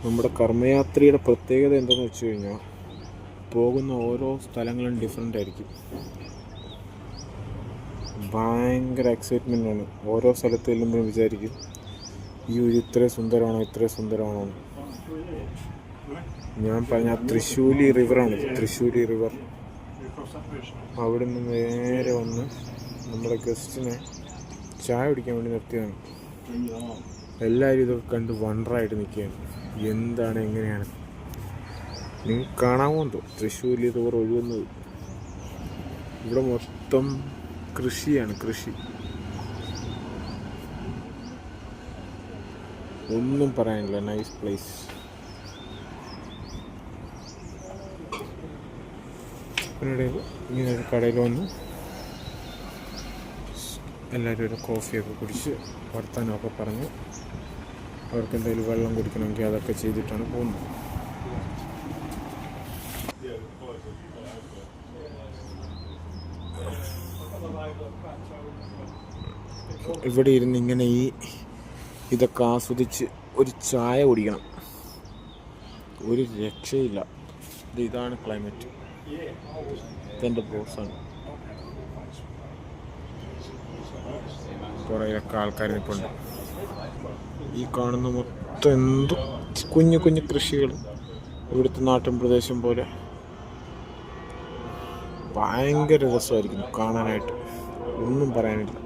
നമ്മുടെ കർമ്മയാത്രയുടെ പ്രത്യേകത എന്താണെന്ന് വെച്ച് കഴിഞ്ഞാൽ പോകുന്ന ഓരോ സ്ഥലങ്ങളും ഡിഫറെൻ്റ് ആയിരിക്കും. ഭയങ്കര എക്സൈറ്റ്മെൻ്റാണ്. ഓരോ സ്ഥലത്ത് ചെല്ലുമ്പോഴും വിചാരിക്കും ഇത്രയും സുന്ദരമാണോ എന്ന്. ഞാൻ പറഞ്ഞ തൃശ്ശൂലി റിവറാണ്. തൃശ്ശൂലി റിവർ. അവിടെ നിന്ന് നേരെ വന്ന് നമ്മുടെ ഗസ്റ്റിനെ ചായ കുടിക്കാൻ വേണ്ടി നിർത്തിയതാണ്. എല്ലാവരും ഇതൊക്കെ കണ്ട് വണ്ടറായിട്ട് നിൽക്കുകയാണ്. എന്താണ്, എങ്ങനെയാണ് നിങ്ങൾക്ക് കാണാമോ എന്തോ തൃശ്ശൂലി റിവർ ഒഴുകുന്നത്. ഇവിടെ മൊത്തം കൃഷിയാണ്, കൃഷി. ഒന്നും പറയാനില്ല. Nice place. പിന്നീട് ഇങ്ങനെ ഒരു കടയിൽ വന്നു എല്ലാവരും ഒരു കോഫിയൊക്കെ കുടിച്ച് വർത്തമാനമൊക്കെ പറഞ്ഞ് അവർക്ക് എന്തെങ്കിലും വെള്ളം കുടിക്കണമെങ്കിൽ അതൊക്കെ ചെയ്തിട്ടാണ് പോകുന്നത്. ഇവിടെ ഇരുന്ന് ഇങ്ങനെ ഇതൊക്കെ ആസ്വദിച്ച് ഒരു ചായ കുടിക്കണം. ഒരു രക്ഷയില്ല. ഇതാണ് ക്ലൈമറ്റ്. ഇതെൻ്റെ ബോസാണ്. കുറേയൊക്കെ ആൾക്കാർ നിൽപ്പുണ്ട്. ഈ കാണുന്ന മൊത്തം എന്ത് കുഞ്ഞു കുഞ്ഞു കൃഷികൾ. ഇവിടുത്തെ നാട്ടിൻ പ്രദേശം പോലെ. ഭയങ്കര രസമായിരിക്കും കാണാനായിട്ട്. ഒന്നും പറയാനില്ല.